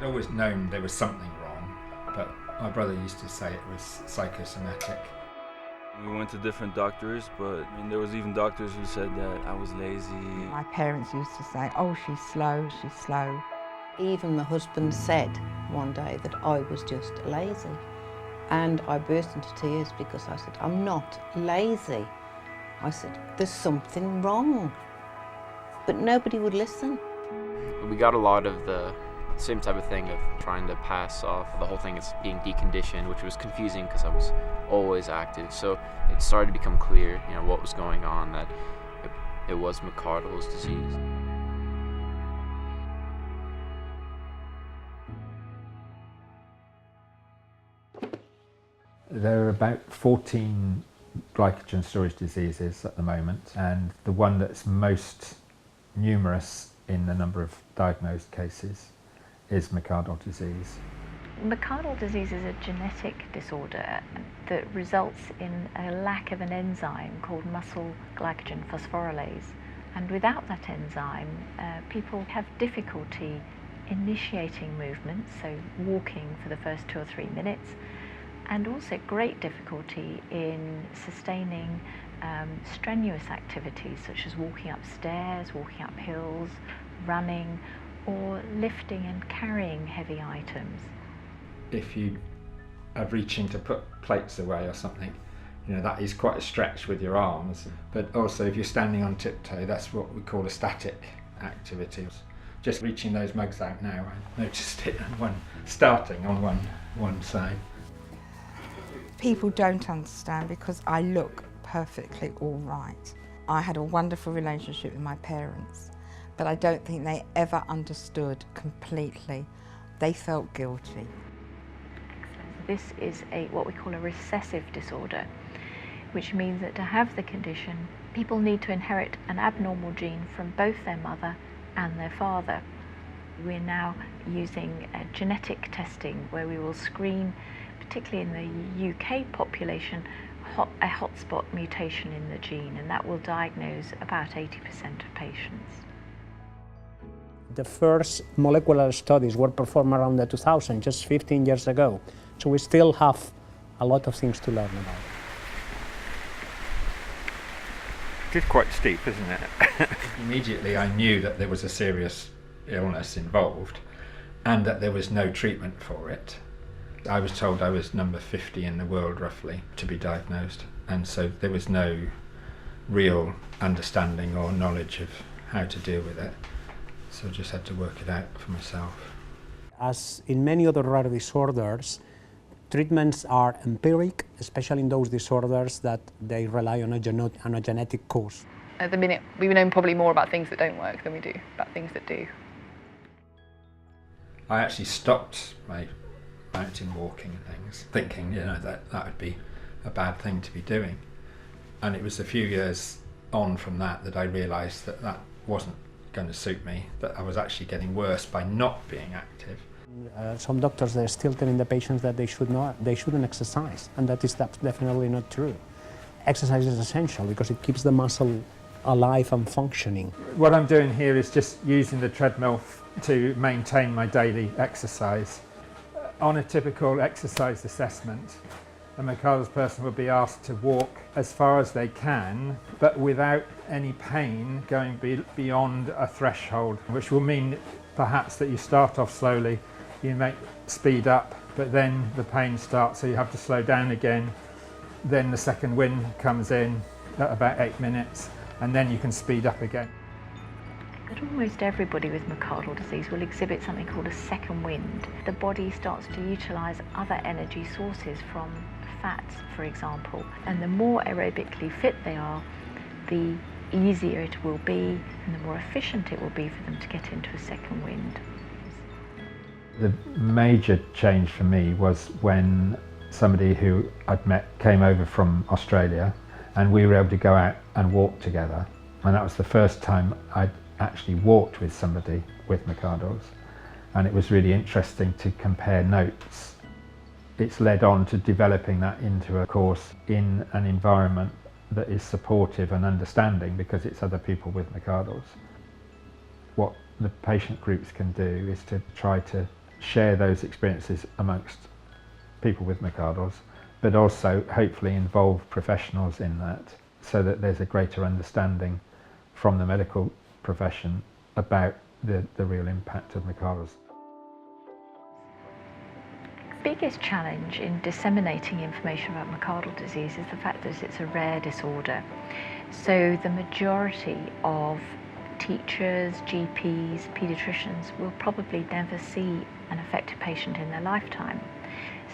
I'd always known there was something wrong, but my brother used to say it was psychosomatic. We went to different doctors, but there was even doctors who said that I was lazy. My parents used to say, oh, she's slow, she's slow. Even my husband said one day that I was just lazy. And I burst into tears because I said, I'm not lazy. I said, there's something wrong. But nobody would listen. We got a lot of the same type of thing of trying to pass off the whole thing as being deconditioned, which was confusing because I was always active. So it started to become clear, what was going on, that it was McArdle's disease. There are about 14 glycogen storage diseases at the moment, and the one that's most numerous in the number of diagnosed cases is McArdle disease. McArdle disease is a genetic disorder that results in a lack of an enzyme called muscle glycogen phosphorylase. And without that enzyme, people have difficulty initiating movements, so walking for the first 2 or 3 minutes, and also great difficulty in sustaining strenuous activities such as walking upstairs, walking up hills, running, or lifting and carrying heavy items. If you are reaching to put plates away or something, that is quite a stretch with your arms. But also if you're standing on tiptoe, that's what we call a static activity. Just reaching those mugs out now, I noticed it starting on one side. People don't understand because I look perfectly all right. I had a wonderful relationship with my parents, but I don't think they ever understood completely. They felt guilty. This is what we call a recessive disorder, which means that to have the condition, people need to inherit an abnormal gene from both their mother and their father. We're now using genetic testing where we will screen, particularly in the UK population, a hotspot mutation in the gene, and that will diagnose about 80% of patients. The first molecular studies were performed around the 2000, just 15 years ago. So we still have a lot of things to learn about. It's quite steep, isn't it? Immediately I knew that there was a serious illness involved and that there was no treatment for it. I was told I was number 50 in the world roughly to be diagnosed, and so there was no real understanding or knowledge of how to deal with it. So I just had to work it out for myself. As in many other rare disorders, treatments are empiric, especially in those disorders that they rely on a genetic cause. At the minute, we know probably more about things that don't work than we do about things that do. I actually stopped my mountain walking and things, thinking, that would be a bad thing to be doing. And it was a few years on from that I realised that wasn't going to suit me, that I was actually getting worse by not being active. Some doctors, they're still telling the patients that they shouldn't exercise, and that is definitely not true. Exercise is essential because it keeps the muscle alive and functioning. What I'm doing here is just using the treadmill to maintain my daily exercise. On a typical exercise assessment, a McArdle's person will be asked to walk as far as they can, but without any pain going beyond a threshold, which will mean perhaps that you start off slowly, you may speed up, but then the pain starts, so you have to slow down again. Then the second wind comes in at about 8 minutes, and then you can speed up again. But almost everybody with McArdle disease will exhibit something called a second wind. The body starts to utilise other energy sources from fats, for example, and the more aerobically fit they are, the easier it will be and the more efficient it will be for them to get into a second wind. The major change for me was when somebody who I'd met came over from Australia and we were able to go out and walk together, and that was the first time I'd actually walked with somebody with McArdle's, and it was really interesting to compare notes. It's led on to developing that into a course in an environment that is supportive and understanding because it's other people with McArdle's. What the patient groups can do is to try to share those experiences amongst people with McArdle's, but also hopefully involve professionals in that, so that there's a greater understanding from the medical profession about the real impact of McArdle's. The biggest challenge in disseminating information about McArdle disease is the fact that it's a rare disorder. So the majority of teachers, GPs, paediatricians will probably never see an affected patient in their lifetime.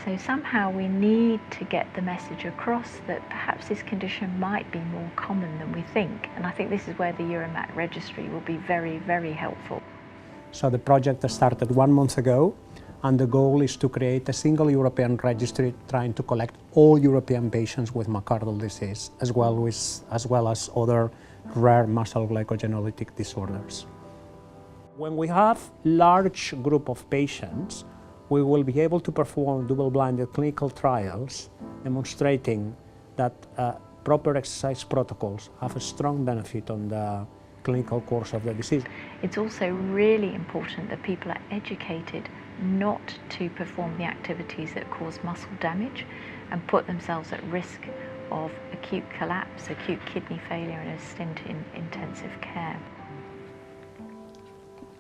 So somehow we need to get the message across that perhaps this condition might be more common than we think. And I think this is where the EUROMAC registry will be very, very helpful. So the project started 1 month ago, and the goal is to create a single European registry trying to collect all European patients with McArdle disease, as well as other rare muscle glycogenolytic disorders. When we have large group of patients, we will be able to perform double-blinded clinical trials demonstrating that proper exercise protocols have a strong benefit on the clinical course of the disease. It's also really important that people are educated not to perform the activities that cause muscle damage and put themselves at risk of acute collapse, acute kidney failure and a stint in intensive care.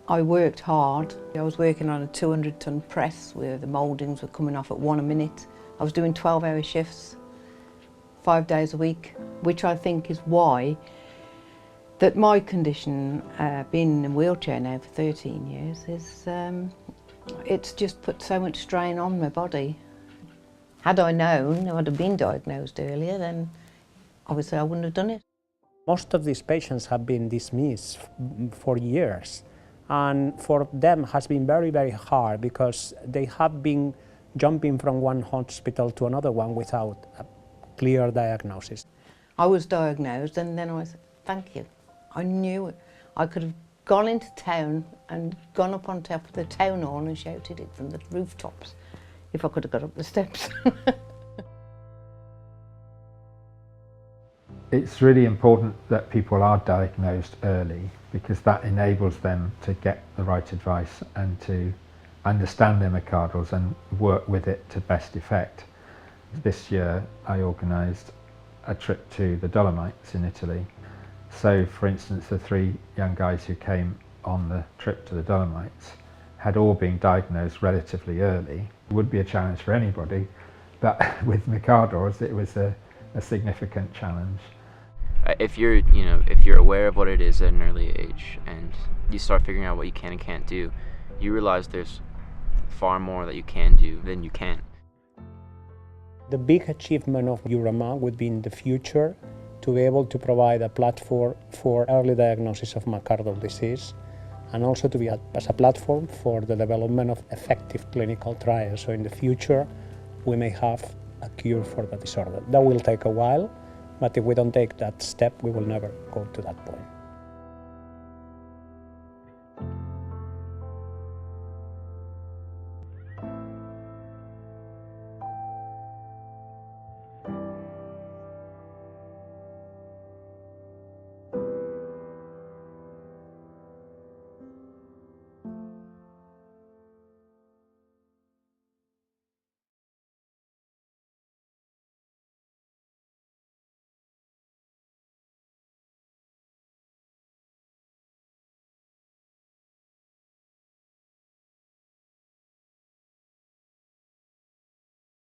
I worked hard. I was working on a 200-ton press where the mouldings were coming off at 1 a minute. I was doing 12-hour shifts, 5 days a week, which I think is why that my condition, being in a wheelchair now for 13 years, is it's just put so much strain on my body. Had I known, I'd have been diagnosed earlier, then obviously I wouldn't have done it. Most of these patients have been dismissed for years, and for them has been very, very hard because they have been jumping from one hospital to another one without a clear diagnosis. I was diagnosed and then I said, thank you. I knew it. I could have gone into town and gone up on top of the town hall and shouted it from the rooftops if I could have got up the steps. It's really important that people are diagnosed early, because that enables them to get the right advice and to understand their McArdle's and work with it to best effect. This year I organised a trip to the Dolomites in Italy. So for instance, the 3 young guys who came on the trip to the Dolomites had all been diagnosed relatively early. It would be a challenge for anybody, but with McArdle's it was a significant challenge. If you're aware of what it is at an early age and you start figuring out what you can and can't do, you realize there's far more that you can do than you can't. The big achievement of EUROMAC would be in the future to be able to provide a platform for early diagnosis of McArdle disease, and also to be as a platform for the development of effective clinical trials. So in the future, we may have a cure for the disorder. That will take a while, but if we don't take that step, we will never go to that point.